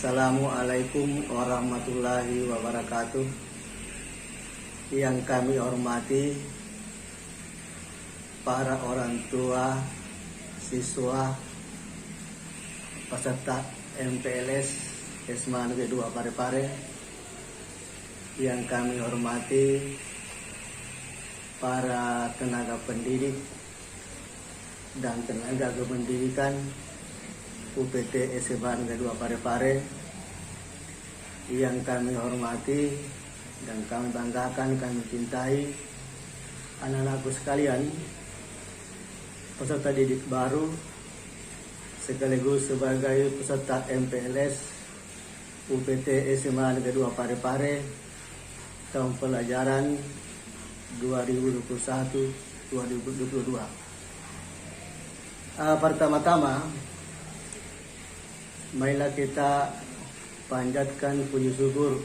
Assalamualaikum warahmatullahi wabarakatuh. Yang kami hormati para orang tua, siswa, peserta MPLS SMA Negeri 2 Parepare. Yang kami hormati para tenaga pendidik dan tenaga kependidikan UPT SMA Negeri 2 Parepare. Yang kami hormati dan kami banggakan, kami cintai anak-anakku sekalian, peserta didik baru sekaligus sebagai peserta MPLS UPT SMA Negeri 2 Parepare tahun pelajaran 2021-2022. Pertama-tama, marilah kita panjatkan puji syukur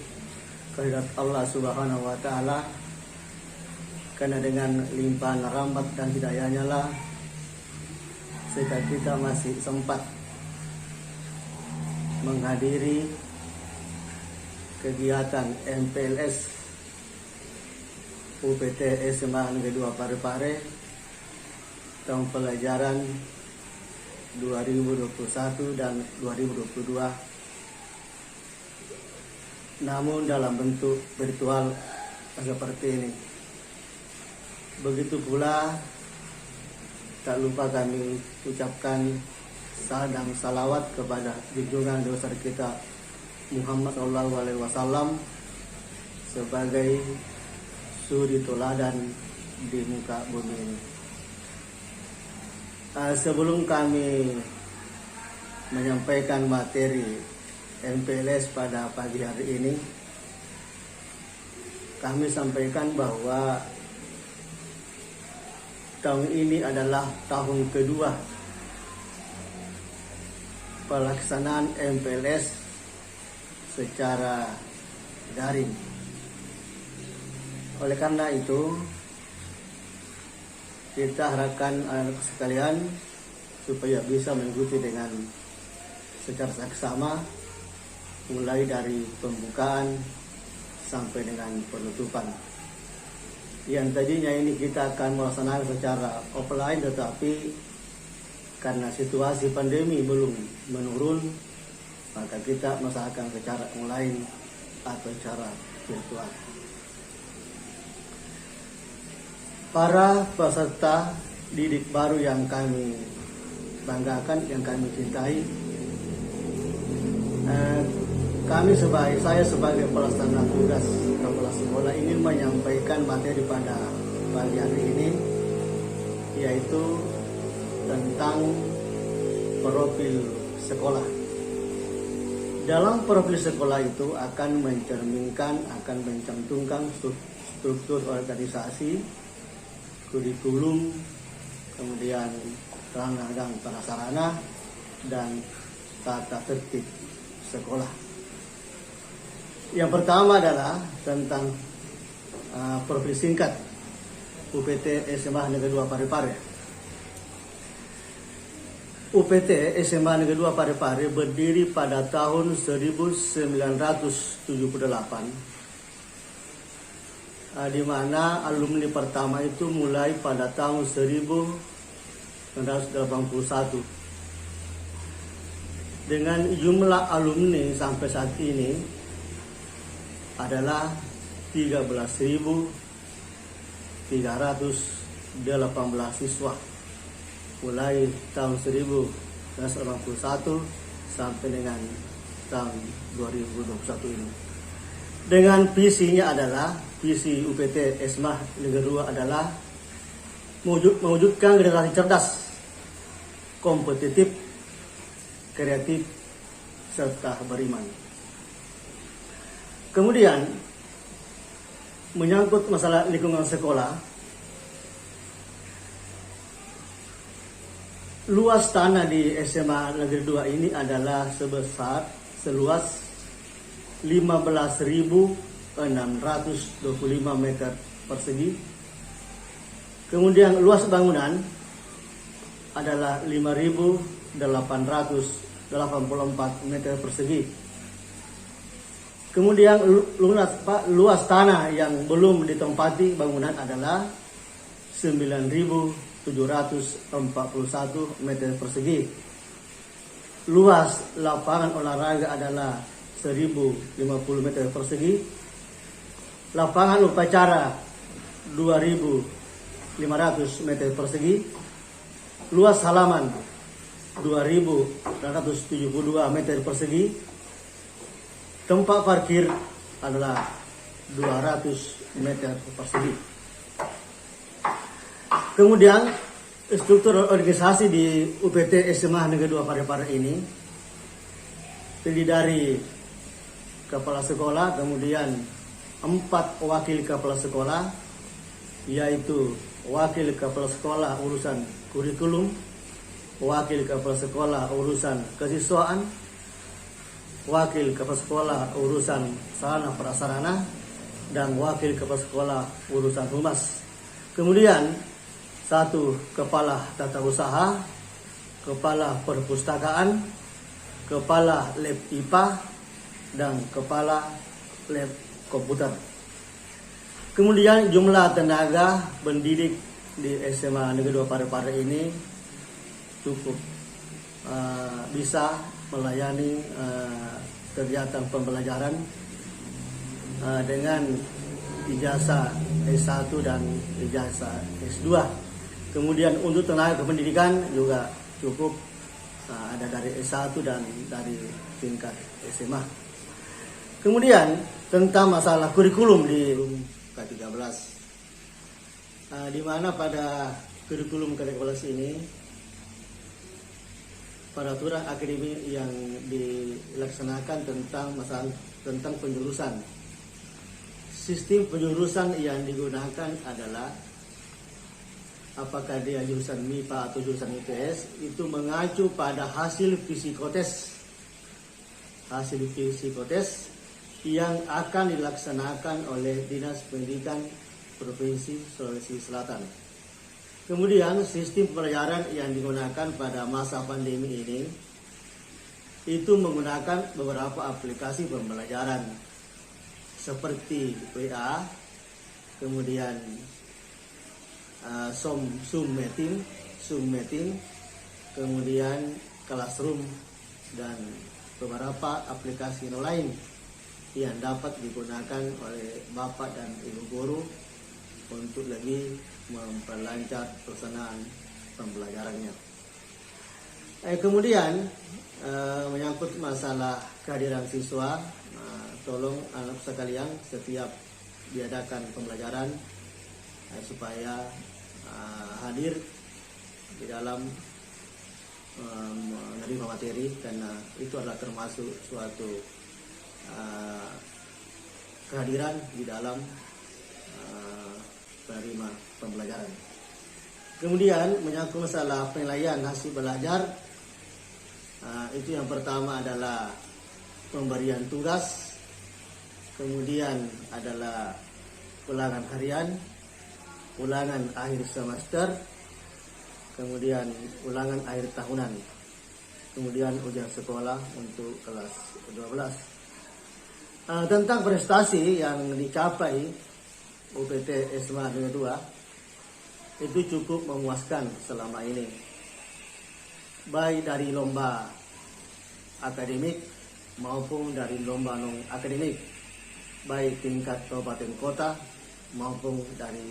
kehadirat Allah Subhanahu wa Ta'ala, karena dengan limpahan rahmat dan hidayahnya lah sehingga kita masih sempat menghadiri kegiatan MPLS UPT SMA Negeri 2 Parepare tahun pelajaran 2021 dan 2022, namun dalam bentuk virtual seperti ini. Begitu pula tak lupa kami ucapkan salam dan salawat kepada junjungan besar kita Muhammad SAW sebagai suri teladan di muka bumi ini. Sebelum kami menyampaikan materi MPLS pada pagi hari ini, kami sampaikan bahwa tahun ini adalah tahun kedua pelaksanaan MPLS secara daring. Oleh karena itu, kita harapkan anak sekalian supaya bisa mengikuti dengan secara saksama, mulai dari pembukaan sampai dengan penutupan. Yang tadinya ini kita akan melaksanakan secara offline, tetapi karena situasi pandemi belum menurun, maka kita melaksanakan secara online atau secara virtual. Para peserta didik baru yang kami banggakan, yang kami cintai, saya sebagai pelaksana tugas kepala sekolah ingin menyampaikan materi pada pagi hari ini, yaitu tentang profil sekolah. Dalam profil sekolah itu akan mencantumkan struktur organisasi, kurikulum, kemudian sarana dan prasarana, dan tata tertib sekolah. Yang pertama adalah tentang profil singkat UPT SMA Negeri 2 Parepare. UPT SMA Negeri 2 Parepare berdiri pada tahun 1978, di mana alumni pertama itu mulai pada tahun 1981. Dengan jumlah alumni sampai saat ini adalah 13.318 siswa mulai tahun 1981 sampai dengan tahun 2021 ini. Dengan visinya adalah, visi UPT SMA Negeri 2 adalah mewujudkan generasi cerdas, kompetitif, kreatif, serta beriman. Kemudian menyangkut masalah lingkungan sekolah, luas tanah di SMA Negeri 2 ini adalah seluas 15.625 meter persegi. Kemudian luas bangunan adalah 5.884 meter persegi. Kemudian luas tanah yang belum ditempati bangunan adalah 9.741 meter persegi. Luas lapangan olahraga adalah 1.050 meter persegi. Lapangan upacara 2.500 meter persegi. Luas halaman 2.872 meter persegi. Tempat parkir adalah 200 meter persegi. Kemudian struktur organisasi di UPT SMA Negeri 2 Parepare ini terdiri dari kepala sekolah, kemudian 4 wakil kepala sekolah, yaitu wakil kepala sekolah urusan kurikulum, wakil kepala sekolah urusan kesiswaan, wakil kepala sekolah urusan sarana prasarana, dan wakil kepala sekolah urusan humas. Kemudian 1 kepala tata usaha, kepala perpustakaan, kepala lab IPA, dan kepala lab komputer. Kemudian jumlah tenaga pendidik di SMA Negeri 2 Parepare ini cukup bisa melayani kegiatan pembelajaran dengan ijazah S1 dan ijazah S2. Kemudian untuk tenaga kependidikan juga cukup ada dari S1 dan dari tingkat SMA. Kemudian tentang masalah kurikulum di K13, di mana pada kurikulum K13 ini peraturan akademik yang dilaksanakan tentang penjurusan. Sistem penjurusan yang digunakan adalah apakah dia jurusan MIPA atau jurusan IPS, itu mengacu pada hasil psikotes. Hasil psikotes yang akan dilaksanakan oleh Dinas Pendidikan Provinsi Sulawesi Selatan. Kemudian sistem pembelajaran yang digunakan pada masa pandemi ini itu menggunakan beberapa aplikasi pembelajaran seperti WA, kemudian Zoom meeting, kemudian Classroom, dan beberapa aplikasi lain yang dapat digunakan oleh Bapak dan Ibu guru untuk lebih memperlancar pelaksanaan pembelajarannya. Kemudian menyangkut masalah kehadiran siswa, tolong anak sekalian setiap diadakan pembelajaran supaya hadir di dalam menerima materi, karena itu adalah termasuk suatu kehadiran di dalam menerima pembelajaran. Kemudian menyangkut masalah penilaian hasil belajar, itu yang pertama adalah pemberian tugas, kemudian adalah ulangan harian, ulangan akhir semester, kemudian ulangan akhir tahunan, kemudian ujian sekolah untuk kelas 12. Tentang prestasi yang dicapai UPT SMA Negeri 2 itu cukup memuaskan selama ini, baik dari lomba akademik maupun dari lomba non akademik, baik tingkat kabupaten kota maupun dari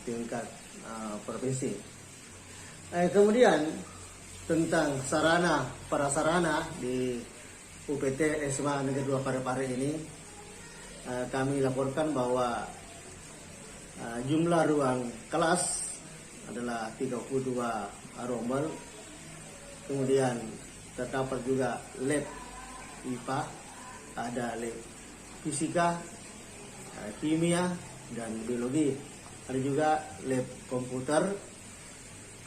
tingkat provinsi. Kemudian tentang sarana prasarana di UPT SMA Negeri 2 Parepare ini, kami laporkan bahwa jumlah ruang kelas adalah 32 rombel. Kemudian terdapat juga lab IPA, ada lab fisika, kimia, dan biologi. Ada juga lab komputer,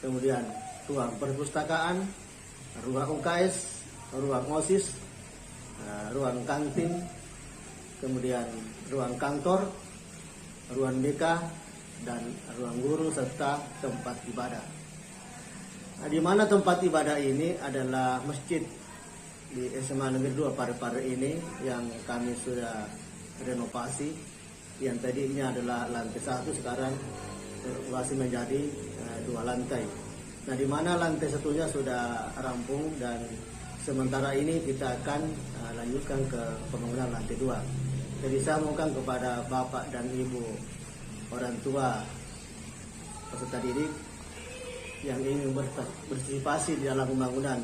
kemudian ruang perpustakaan, ruang UKS, ruang OSIS, ruang kantin, kemudian ruang kantor, ruang BK, dan ruang guru, serta tempat ibadah. Di mana tempat ibadah ini adalah masjid di SMA Negeri 2 Parepare ini yang kami sudah renovasi, yang tadinya adalah lantai 1 sekarang renovasi menjadi 2 lantai. Nah, di mana lantai satunya sudah rampung dan sementara ini kita akan lanjutkan ke pembangunan lantai 2. Jadi saya mohonkan kepada Bapak dan Ibu orang tua peserta didik yang ingin berpartisipasi di dalam pembangunan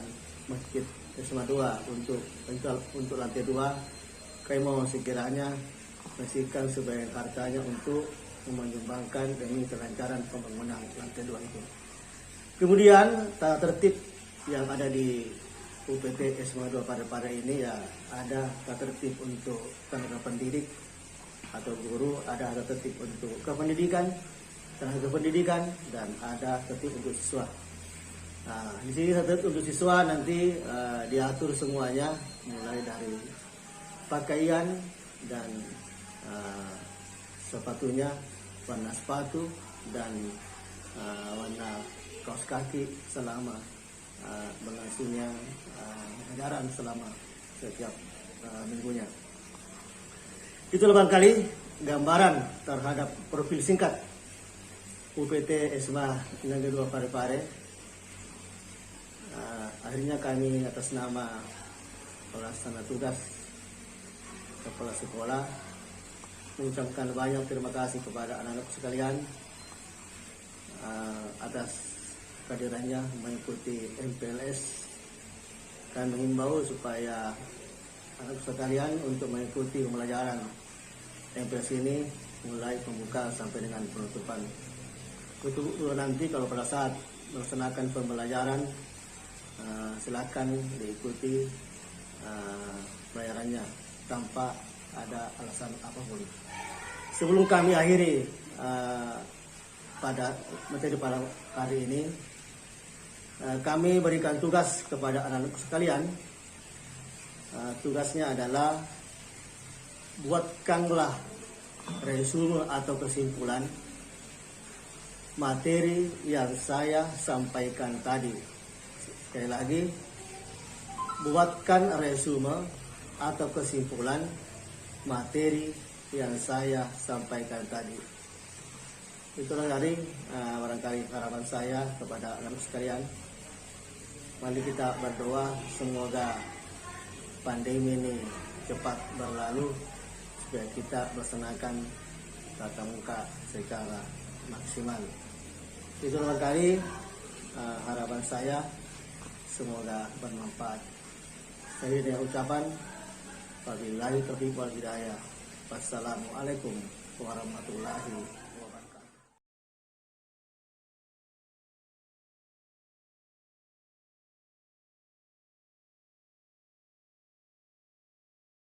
Masjid SMA 2 untuk lantai 2, kami mau sekiranya mengisikan sebagian hartanya untuk menyumbangkan demi kelancaran pembangunan lantai 2 itu. Kemudian tata tertib yang ada di UPT SMA 2 Parepare ini ya, ada tata tertib untuk tenaga pendidik atau guru, ada tata tertib untuk kependidikan, tenaga pendidikan, dan ada tertib untuk siswa. Nah, di sini tata tertib untuk siswa nanti diatur semuanya, mulai dari pakaian dan sepatunya, warna sepatu dan warna kaos kaki selama berlangsungnya ajaran selama setiap minggunya. Itulah barangkali gambaran terhadap profil singkat UPT SMA Negeri 2 Parepare. Akhirnya kami atas nama pelaksana tugas kepala sekolah mengucapkan banyak terima kasih kepada anak-anak sekalian atas kehadirannya mengikuti MPLS, dan mengimbau supaya anak sekalian untuk mengikuti pembelajaran MPLS ini mulai pembuka sampai dengan penutupan. Untuk nanti kalau pada saat melaksanakan pembelajaran silakan diikuti pelajarannya tanpa ada alasan apapun. Sebelum kami akhiri pada materi pada hari ini, kami berikan tugas kepada anak-anak sekalian. Tugasnya adalah buatkanlah resume atau kesimpulan materi yang saya sampaikan tadi. Sekali lagi, buatkan resume atau kesimpulan materi yang saya sampaikan tadi. Itulah barangkali harapan saya kepada anak sekalian. Mari kita berdoa semoga pandemi ini cepat berlalu supaya kita melaksanakan tatap muka secara maksimal. Itulah barangkali harapan saya, semoga bermanfaat. Saya dengan ucapan wabillahi taufiq wal hidayah. Wassalamualaikum warahmatullahi wabarakatuh.